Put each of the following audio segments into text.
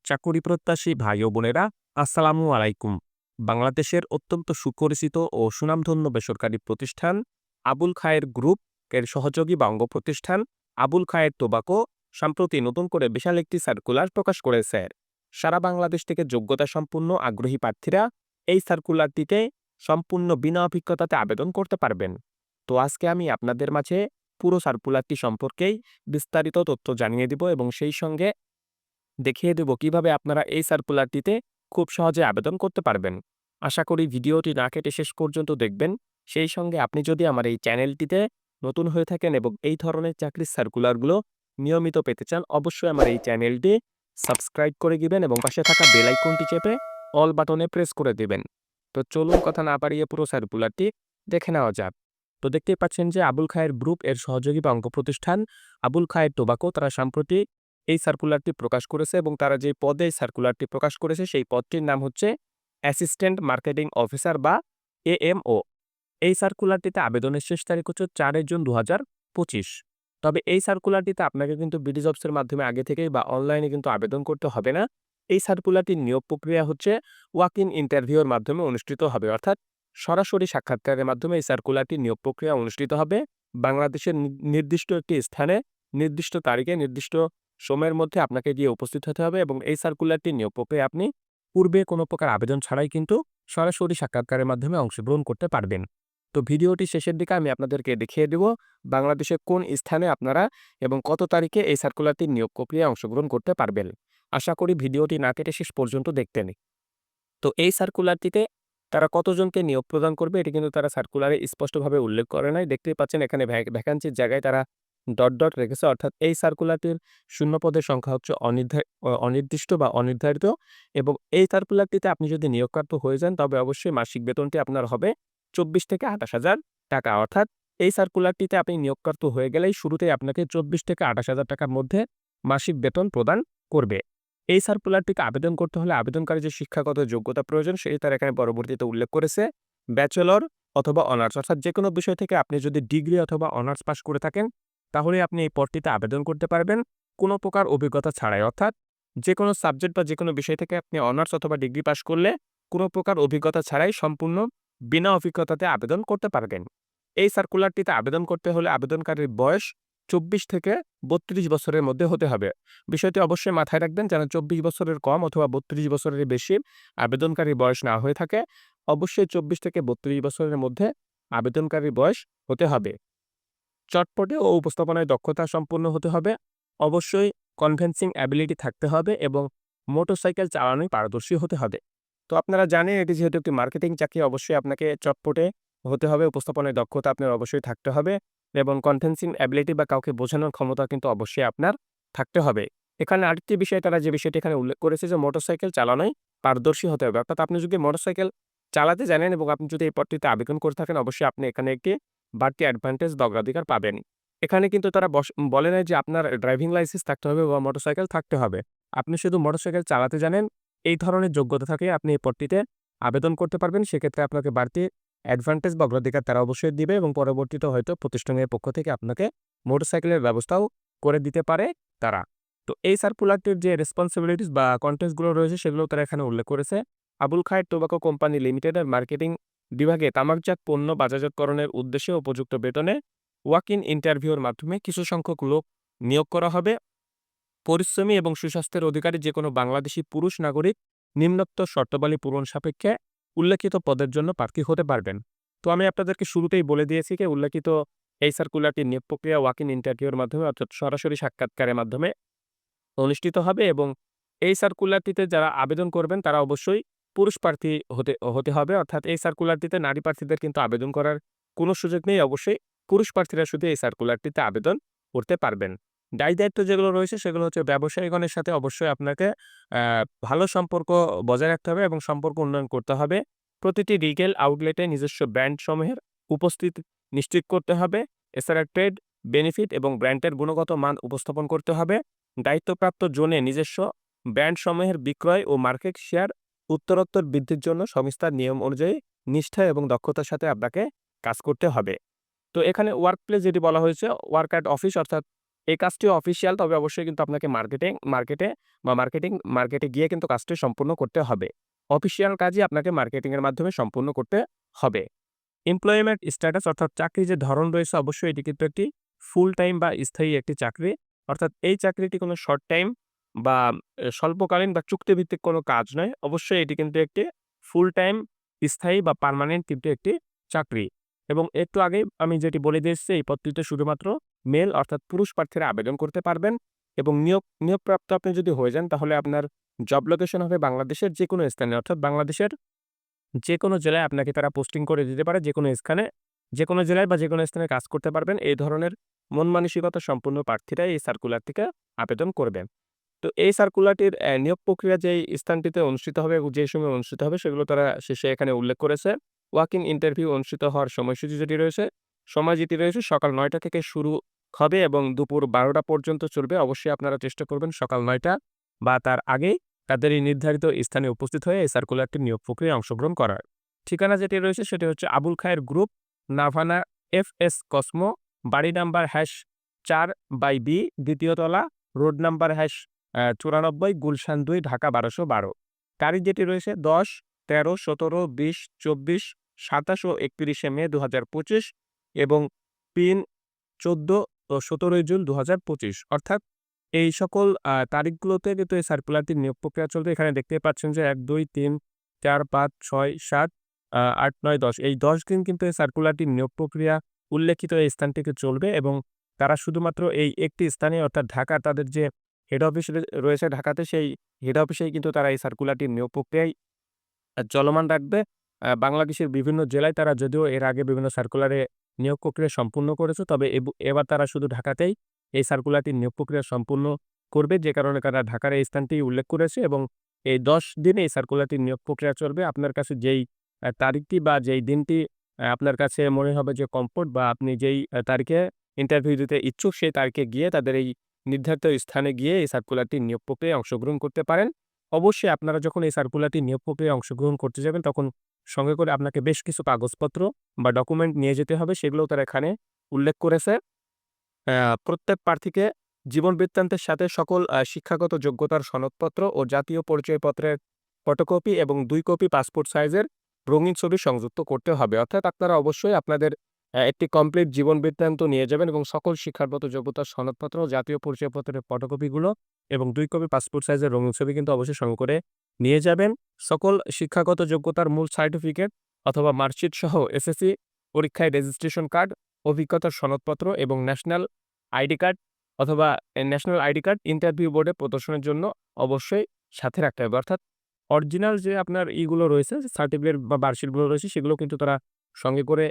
চাকুরি প্রত্যাশী ভাই ও বোনেরা, আসসালামু আলাইকুম। বাংলাদেশের অত্যন্ত সুপরিচিত ও সুনামধন্য বেসরকারি প্রতিষ্ঠান আবুল খায়ের গ্রুপ এর সহযোগী বা অঙ্গ প্রতিষ্ঠান আবুল খায়ের টোবাকো সম্প্রতি নতুন করে বিশাল একটি সার্কুলার প্রকাশ করেছে। সারা বাংলাদেশ থেকে যোগ্যতা সম্পন্ন আগ্রহী প্রার্থীরা এই সার্কুলারটিতে সম্পূর্ণ বিনা অভিজ্ঞতাতে আবেদন করতে পারবেন। তো আজকে আমি আপনাদের মাঝে পুরো সার্কুলারটি সম্পর্কেই বিস্তারিত তথ্য জানিয়ে দিব এবং সেই সঙ্গে দেখিয়ে দেব কিভাবে আপনারা এই সার্কুলারটিতে খুব সহজে আবেদন করতে পারবেন। আশা করি ভিডিওটি না কেটে শেষ পর্যন্ত দেখবেন। সেই সঙ্গে আপনি যদি আমার এই চ্যানেলটিতে নতুন হয়ে থাকেন এবং এই ধরনের চাকরির সার্কুলারগুলো নিয়মিত পেতে চান, অবশ্যই আমার এই চ্যানেলটি সাবস্ক্রাইব করে দিবেন এবং পাশে থাকা বেল আইকনটি চেপে অল বাটনে প্রেস করে দিবেন। তো চলুন কথা না বাড়িয়ে পুরো সার্কুলারটি দেখে নেওয়া যাক। তো দেখতেই পাচ্ছেন যে আবুল খায়ের গ্রুপ এর সহযোগী বা অঙ্গ প্রতিষ্ঠান আবুল খায়ের টোবাকো তারা সম্প্রতি এই সার্কুলারটি প্রকাশ করেছে এবং তারা যে পদে এই সার্কুলারটি প্রকাশ করেছে সেই পদটির নাম হচ্ছে অ্যাসিস্ট্যান্ট মার্কেটিং অফিসার বা এএমও। এই সার্কুলারটিতে আবেদনের শেষ তারিখ হচ্ছে 4 জুন 2025। তবে এই সার্কুলারটিতে আপনাকে কিন্তু বিডি জবসের মাধ্যমে আগে থেকেই বা অনলাইনে কিন্তু আবেদন করতে হবে না। এই সার্কুলারটির নিয়োগ প্রক্রিয়া হচ্ছে ওয়াক ইন ইন্টারভিউর মাধ্যমে অনুষ্ঠিত হবে, অর্থাৎ সরাসরি সাক্ষাৎকারের মাধ্যমে এই সার্কুলারটির নিয়োগ প্রক্রিয়া অনুষ্ঠিত হবে। বাংলাদেশের নির্দিষ্ট একটি স্থানে নির্দিষ্ট তারিখে নির্দিষ্ট সময়ের মধ্যে আপনাকে গিয়ে উপস্থিত হতে হবে এবং এই সার্কুলারটি নিয়োগ প্রক্রিয়ায় আপনি পূর্বে কোনো প্রকার আবেদন ছাড়াই কিন্তু সরাসরি সাক্ষাৎকারের মাধ্যমে অংশগ্রহণ করতে পারবেন। তো ভিডিওটি শেষের দিকে আমি আপনাদেরকে দেখিয়ে দেব বাংলাদেশের কোন স্থানে আপনারা এবং কত তারিখে এই সার্কুলারটির নিয়োগ প্রক্রিয়ায় অংশগ্রহণ করতে পারবেন। আশা করি ভিডিওটি না কেটে শেষ পর্যন্ত দেখতেন। তো এই সার্কুলারটিতে তারা কতজনকে নিয়োগ প্রদান করবে এটি কিন্তু তারা সার্কুলারে স্পষ্টভাবে উল্লেখ করে নাই। দেখতেই পাচ্ছেন এখানে ভ্যাকান্সির জায়গায় তারা ডট, ডট রেখেছে, অর্থাৎ এই সার্কুলারটির শূন্য পদের সংখ্যা হচ্ছে অনির্দিষ্ট বা অনির্ধারিত এবং এই সার্কুলারটিতে আপনি যদি নিয়োগপ্রাপ্ত হয়ে যান তবে অবশ্যই মাসিক বেতনটি আপনার হবে 24 থেকে 28,000 টাকা। অর্থাৎ এই সার্কুলারটিতে আপনি নিয়োগপ্রাপ্ত হয়ে গেলেই শুরুতেই আপনাকে 24 থেকে 28,000 টাকার মধ্যে মাসিক বেতন প্রদান করবে। এই সার্কুলারটিতে আবেদন করতে হলে আবেদনকারী যে শিক্ষাগত যোগ্যতা প্রয়োজন সেটি তারা এখানে পরবর্তীতে উল্লেখ করেছে। ব্যাচেলর অথবা অনার্স, অর্থাৎ যেকোনো বিষয় থেকে আপনি যদি ডিগ্রি অথবা অনার্স পাস করে থাকেন তাহলে আপনি এই পদটিতে আবেদন করতে পারবেন কোনো প্রকার অভিজ্ঞতা ছাড়াই। অর্থাৎ যেকোনো সাবজেক্ট বা যেকোনো বিষয় থেকে আপনি অনার্স অথবা ডিগ্রি পাস করলে কোনো প্রকার অভিজ্ঞতা ছাড়াই সম্পূর্ণ বিনা অভিজ্ঞতাতে আবেদন করতে পারবেন। এই সার্কুলারটিতে আবেদন করতে হলে আবেদনকারীর বয়স 24 থেকে 32 বছরের মধ্যে হতে হবে। বিষয়টি অবশ্যই মাথায় রাখবেন যেন 24 বছরের কম অথবা 32 বছরের বেশি আবেদনকারীর বয়স না হয়ে থাকে। অবশ্যই 24 থেকে 32 বছরের মধ্যে আবেদনকারীর বয়স হতে হবে। চটপটে ও উপস্থাপনায় দক্ষতা সম্পন্ন হতে হবে। অবশ্যই কনভিন্সিং অ্যাবিলিটি থাকতে হবে এবং মোটরসাইকেল চালানোয় পারদর্শী হতে হবে। তো আপনারা জানেন এটি যেহেতু একটি মার্কেটিং চাকরি, অবশ্যই আপনাকে চটপটে হতে হবে, উপস্থাপনায় দক্ষতা আপনার অবশ্যই থাকতে হবে এবং কনভিন্সিং অ্যাবিলিটি বা কাউকে বোঝানোর ক্ষমতা কিন্তু অবশ্যই আপনার থাকতে হবে। এখানে আরেকটি বিষয় তারা যে বিষয়টি এখানে উল্লেখ করেছে যে মোটরসাইকেল চালানোয় পারদর্শী হতে হবে। অর্থাৎ আপনি যদি মোটরসাইকেল চালাতে জানেন এবং আপনি যদি এই পদটিতে আবেদন করে থাকেন অবশ্যই আপনি এখানে একটি বাড়তি অ্যাডভান্টেজ বা অগ্রাধিকার পাবেন। এখানে কিন্তু তারা বলে নাই যে আপনার ড্রাইভিং লাইসেন্স থাকতে হবে বা মোটরসাইকেল থাকতে হবে। আপনি শুধু মোটরসাইকেল চালাতে জানেন, এই ধরনের যোগ্যতা থাকে আপনি এই পদটিতে আবেদন করতে পারবেন। সেক্ষেত্রে আপনাকে বাড়তি অ্যাডভান্টেজ বা অগ্রাধিকার তারা অবশ্যই দিবে এবং পরবর্তীতে হয়তো প্রতিষ্ঠানের পক্ষ থেকে আপনাকে মোটরসাইকেলের ব্যবস্থাও করে দিতে পারে তারা। তো এই সার্কুলারটির যে রেসপন্সিবিলিটিস বা কনটেন্টস রয়েছে সেগুলো তারা এখানে উল্লেখ করেছে। আবুল খায়ের টোবাকো কোম্পানি লিমিটেডের মার্কেটিং বিভাগে তামাকজাত পণ্য বাজারজাতকরণের উদ্দেশ্যে উপযুক্ত বেতনে ওয়াক ইন ইন্টারভিউর মাধ্যমে কিছু সংখ্যক লোক নিয়োগ করা হবে। পরিশ্রমী এবং সুস্বাস্থ্যের অধিকারী যেকোনো বাংলাদেশি পুরুষ নাগরিক নিম্নোক্ত শর্তাবলী পূরণ সাপেক্ষে উল্লেখিত পদের জন্য প্রার্থী হতে পারবেন। তো আমি আপনাদেরকে শুরুতেই বলে দিয়েছি যে উল্লেখিত এই সার্কুলারটি নিয়োগ প্রক্রিয়া ওয়াক ইন ইন্টারভিউর মাধ্যমে অর্থাৎ সরাসরি সাক্ষাৎকারের মাধ্যমে অনুষ্ঠিত হবে এবং এই সার্কুলারটিতে যারা আবেদন করবেন তারা অবশ্যই পুরুষ প্রার্থী হতে হবে। অর্থাৎ এই সার্কুলারটিতে নারী প্রার্থীদের কিন্তু আবেদন করার কোনো সুযোগ নেই। অবশ্যই পুরুষ প্রার্থীরা শুধু এই সার্কুলারটিতে আবেদন করতে পারবেন। দায়িত্ব যেগুলো রয়েছে সেগুলো হচ্ছে ব্যবসায়ীগণের সাথে অবশ্যই আপনাকে ভালো সম্পর্ক বজায় রাখতে হবে এবং সম্পর্ক উন্নয়ন করতে হবে। প্রতিটি রিটেল আউটলেটে নিজস্ব ব্র্যান্ড সমূহের উপস্থিতি নিশ্চিত করতে হবে। এছাড়া ট্রেড বেনিফিট এবং ব্র্যান্ডের গুণগত মান উপস্থাপন করতে হবে। দায়িত্বপ্রাপ্ত জোনে নিজস্ব ব্র্যান্ডসমূহের বিক্রয় ও মার্কেট শেয়ার উত্তরোত্তর বৃদ্ধির জন্য সংস্থার নিয়ম অনুযায়ী নিষ্ঠা এবং দক্ষতার সাথে আপনাকে কাজ করতে হবে। তো এখানে ওয়ার্ক প্লেস যেটি বলা হয়েছে ওয়ার্ক অ্যাট অফিস, অর্থাৎ এই কাজটি অফিসিয়াল, তবে অবশ্যই কিন্তু আপনাকে মার্কেটে গিয়ে কিন্তু কাজটি সম্পূর্ণ করতে হবে। অফিসিয়াল কাজই আপনাকে মার্কেটিং এর মাধ্যমে সম্পূর্ণ করতে হবে। এমপ্লয়মেন্ট স্ট্যাটাস অর্থাৎ চাকরির যে ধরন রয়েছে অবশ্যই এটি কিন্তু একটি ফুল টাইম বা স্থায়ী একটি চাকরি। অর্থাৎ এই চাকরিটি কোনো শর্ট টাইম বা স্বল্পকালীন বা চুক্তিভিত্তিক কোনো কাজ নয়। অবশ্যই এটি কিন্তু একটি ফুল টাইম, স্থায়ী বা পার্মানেন্ট কিন্তু একটি চাকরি। এবং একটু আগেই আমি যেটি বলে দিয়ে এসেছি, এই পদটিতে শুধুমাত্র মেল অর্থাৎ পুরুষ প্রার্থীরা আবেদন করতে পারবেন এবং নিয়োগপ্রাপ্ত আপনি যদি হয়ে যান তাহলে আপনার জব লোকেশন হবে বাংলাদেশের যেকোনো স্থানে, অর্থাৎ বাংলাদেশের যেকোনো জেলায় আপনাকে তারা পোস্টিং করে দিতে পারে। যেকোনো স্থানে, যেকোনো জেলায় বা যেকোনো স্থানে কাজ করতে পারবেন। এই ধরনের মন মানসিকতা সম্পন্ন প্রার্থীরাই এই সার্কুলার থেকে আবেদন করবেন। তো এই সার্কুলারটির নিয়োগ প্রক্রিয়া যেই স্থানটিতে অনুষ্ঠিত হবে এবং যে সময় অনুষ্ঠিত হবে সেগুলো তারা শেষে এখানে উল্লেখ করেছে। ওয়াক ইন ইন্টারভিউ অনুষ্ঠিত হওয়ার সময়সূচি যেটি রয়েছে, সময় যেটি রয়েছে সকাল ৯টা থেকে শুরু হবে এবং দুপুর ১২টা পর্যন্ত চলবে। অবশ্যই আপনারা চেষ্টা করবেন সকাল ৯টা বা তার আগেই তাদের এই নির্ধারিত স্থানে উপস্থিত হয়ে এই সার্কুলারটির নিয়োগ প্রক্রিয়ায় অংশগ্রহণ করার। ঠিকানা যেটি রয়েছে সেটি হচ্ছে আবুল খায়ের গ্রুপ, নাভানা এফএস কসমো, বাড়ি নাম্বার #4/B, দ্বিতীয় তলা, রোড নাম্বার #94, গুলশান ২, ঢাকা ১২১২। তারিখ যেটি রয়েছে ১০, ১৩, ১৭, ২০, ২৪, ২৭ ও ৩১শে মে ২০২৫ এবং পিন ১৪ ও ১৭ই জুন ২০২৫। অর্থাৎ এই সকল তারিখগুলোতে কিন্তু এই সার্কুলারটির নিয়োগ প্রক্রিয়া চলবে। এখানে দেখতেই পাচ্ছেন যে ১, ২, ৩, ৪, ৫, ৬, ৭, ৮, ৯, ১০ এই ১০ দিন কিন্তু এই সার্কুলারটির নিয়োগ প্রক্রিয়া উল্লেখিত এই স্থানটিতে চলবে এবং তারা শুধুমাত্র এই একটি স্থানে অর্থাৎ ঢাকা তাদের যে হেড অফিস রয়েছে ঢাকাতে, সেই হেড অফিসেই কিন্তু তারা এই সার্কুলারটির নিয়োগ প্রক্রিয়ায় চলমান রাখবে। বাংলাদেশের বিভিন্ন জেলায় তারা যদিও এর আগে বিভিন্ন সার্কুলারে নিয়োগ প্রক্রিয়া সম্পূর্ণ করেছে, তবে এবার তারা শুধু ঢাকাতেই এই সার্কুলারটির নিয়োগ প্রক্রিয়া সম্পূর্ণ করবে। যে কারণে তারা ঢাকার এই স্থানটি উল্লেখ করেছে এবং এই ১০ দিনে এই সার্কুলারটির নিয়োগ প্রক্রিয়া চলবে। আপনার কাছে যেই তারিখটি বা যেই দিনটি আপনার কাছে মনে হবে যে কমফোর্ট বা আপনি যেই তারিখে ইন্টারভিউ দিতে ইচ্ছুক, সেই তারিখে গিয়ে তাদের এই নির্ধারিত স্থানে গিয়ে এই সার্কুলারটির নিয়োগ প্রক্রিয়ায় অংশগ্রহণ করতে পারেন। অবশ্যই আপনারা যখন এই সার্কুলারটি নিয়োগ প্রক্রিয়ায় অংশগ্রহণ করতে যাবেন, তখন সঙ্গে করে আপনাকে বেশ কিছু কাগজপত্র বা ডকুমেন্ট নিয়ে যেতে হবে। সেগুলোও তারা এখানে উল্লেখ করেছে। প্রত্যেক প্রার্থীকে জীবন বৃত্তান্তের সাথে সকল শিক্ষাগত যোগ্যতার সনদপত্র ও জাতীয় পরিচয়পত্রের ফটোকপি এবং ২ কপি পাসপোর্ট সাইজের রঙিন ছবি সংযুক্ত করতে হবে। অর্থাৎ আপনারা অবশ্যই আপনাদের একটি কমপ্লিট জীবন বৃত্তান্ত নিয়ে যাবেন এবং সকল শিক্ষাগত যোগ্যতার সনদপত্র, জাতীয় পরিচয়পত্রের ফটোকপিগুলো এবং ২ কপি পাসপোর্ট সাইজের রঙিন ছবি কিন্তু অবশ্যই সঙ্গে করে নিয়ে যাবেন। সকল শিক্ষাগত যোগ্যতার মূল সার্টিফিকেট অথবা মার্কশিট সহ এসএসসি পরীক্ষায় রেজিস্ট্রেশন কার্ড, অভিজ্ঞতার সনদপত্র এবং ন্যাশনাল আইডি কার্ড অথবা ন্যাশনাল আইডি কার্ড ইন্টারভিউ বোর্ডে প্রদর্শনের জন্য অবশ্যই সাথে রাখতে হবে। অর্থাৎ অরিজিনাল যে আপনার ইগুলো রয়েছে, সার্টিফিকেট বা মার্কশিটগুলো রয়েছে সেগুলো কিন্তু তারা সঙ্গে করে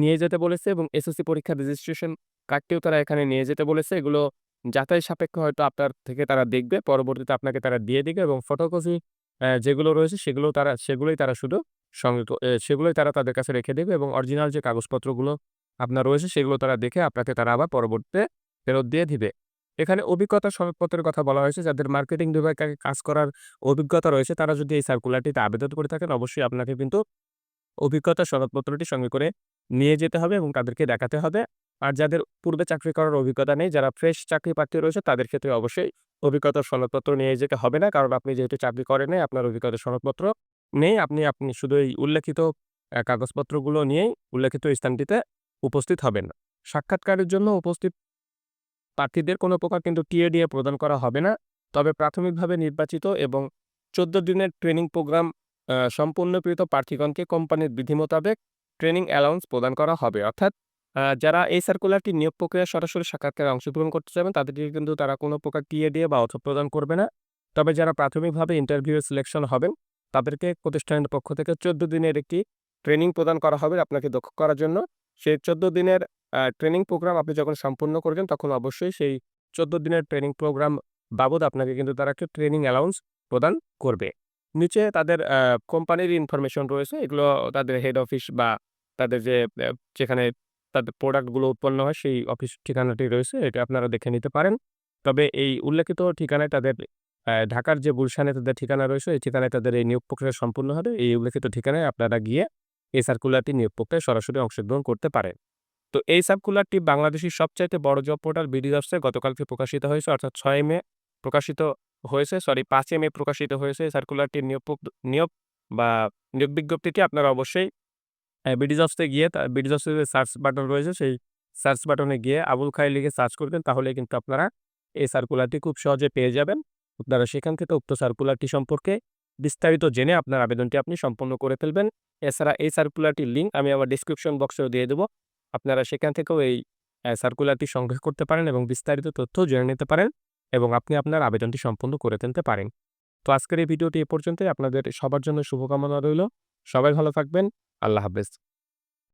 নিয়ে যেতে বলেছে এবং এসএসসি পরীক্ষার রেজিস্ট্রেশন কার্ডটিও তারা এখানে নিয়ে যেতে বলেছে। এগুলো যাচাই সাপেক্ষে হয়তো আপনার থেকে তারা দেখবে, পরবর্তীতে আপনাকে তারা দিয়ে দিবে এবং ফটোকপি যেগুলো রয়েছে সেগুলোই তারা শুধু সেগুলোই তারা তাদের কাছে রেখে দেবে এবং অরিজিনাল যে কাগজপত্রগুলো আপনার রয়েছে সেগুলো তারা দেখে আপনাকে তারা আবার পরবর্তীতে ফেরত দিয়ে দিবে। এখানে অভিজ্ঞতার সনদপত্রের কথা বলা হয়েছে। যাদের মার্কেটিং বিভাগে কাজ করার অভিজ্ঞতা রয়েছে তারা যদি এই সার্কুলারটিতে আবেদন করে থাকেন, অবশ্যই আপনাকে কিন্তু অভিজ্ঞতার সনদপত্রটি সঙ্গে করে নিয়ে যেতে হবে এবং তাদেরকে দেখাতে হবে। আর যাদের পূর্বে চাকরি করার অভিজ্ঞতা নেই, যারা ফ্রেশ চাকরি প্রার্থী রয়েছে তাদের ক্ষেত্রে অবশ্যই অভিজ্ঞতার সনদপত্র নিয়ে যেতে হবে না। কারণ আপনি যেহেতু চাকরি করেন নাই, আপনার অভিজ্ঞতার সনদপত্র নেই। আপনি শুধু এই উল্লেখিত কাগজপত্রগুলো নিয়েই উল্লেখিত স্থানটিতে উপস্থিত হবেন। সাক্ষাৎকারের জন্য উপস্থিত প্রার্থীদের কোনো প্রকার কিন্তু টিএডিএ প্রদান করা হবে না। তবে প্রাথমিকভাবে নির্বাচিত এবং ১৪ দিনের ট্রেনিং প্রোগ্রাম সম্পূর্ণকৃত প্রার্থীগণকে কোম্পানির বিধি মোতাবেক ট্রেনিং অ্যালাউন্স প্রদান করা হবে। অর্থাৎ যারা এই সার্কুলারটি নিয়োগ প্রক্রিয়ায় সরাসরি সাক্ষাৎকারে অংশগ্রহণ করতে যাবেন তাদেরকে কিন্তু তারা কোনো প্রকার টিএডিএ বা অর্থ প্রদান করবে না। তবে যারা প্রাথমিকভাবে ইন্টারভিউ সিলেকশন হবেন তাদেরকে প্রতিষ্ঠানের পক্ষ থেকে ১৪ দিনের একটি ট্রেনিং প্রদান করা হবে আপনাকে দক্ষ করার জন্য। সেই ১৪ দিনের ট্রেনিং প্রোগ্রাম আপনি যখন সম্পূর্ণ করবেন তখন অবশ্যই সেই ১৪ দিনের ট্রেনিং প্রোগ্রাম বাবদ আপনাকে কিন্তু তারা একটা ট্রেনিং অ্যালাউন্স প্রদান করবে। নিচে তাদের কোম্পানির ইনফরমেশন রয়েছে। এগুলো তাদের হেড অফিস বা তাদের যেখানে তাদের প্রোডাক্টগুলো উৎপন্ন হয় সেই অফিস ঠিকানাটি রয়েছে। এটা আপনারা দেখে নিতে পারেন। তবে এই উল্লেখিত ঠিকানায় তাদের ঢাকার যে গুলশানে তাদের ঠিকানা রয়েছে, এই ঠিকানায় তাদের এই নিয়োগ প্রক্রিয়া সম্পূর্ণ হবে। এই উল্লেখিত ঠিকানায় আপনারা গিয়ে এই সার্কুলারটি নিয়োগ প্রক্রিয়ায় সরাসরি অংশগ্রহণ করতে পারেন। তো এই সার্কুলারটি বাংলাদেশের সবচাইতে বড় জব পোর্টাল বিডিজবসে গতকালকে প্রকাশিত হয়েছে, অর্থাৎ 6 মে প্রকাশিত হয়েছে, 5 মে প্রকাশিত হয়েছে। সার্কুলারটির নিয়োগ বা নিয়োগ বিজ্ঞপ্তিটি আপনারা অবশ্যই বিডিজবসে গিয়ে বিডিজবসে যে সার্চ বাটন রয়েছে সেই সার্চ বাটনে গিয়ে আবুল খায়ের লিখে সার্চ করবেন, তাহলে কিন্তু আপনারা এই সার্কুলারটি খুব সহজে পেয়ে যাবেন। আপনারা সেখান থেকে উক্ত সার্কুলারটি সম্পর্কে বিস্তারিত জেনে আপনার আবেদনটি আপনি সম্পন্ন করে ফেলবেন। এছাড়া এই সার্কুলারটির লিঙ্ক আমি আমার ডেসক্রিপশন বক্সেও দিয়ে দেবো। আপনারা সেখান থেকেও এই সার্কুলারটি সংগ্রহ করতে পারেন এবং বিস্তারিত তথ্যও জেনে নিতে পারেন এবং আপনি আপনার আবেদনটি সম্পন্ন করে ফেলতে পারেন। তো আজকের এই ভিডিওটি এ পর্যন্তই। আপনাদের সবার জন্য শুভকামনা রইল। সবাই ভালো থাকবেন। আল্লাহ হাফেজ।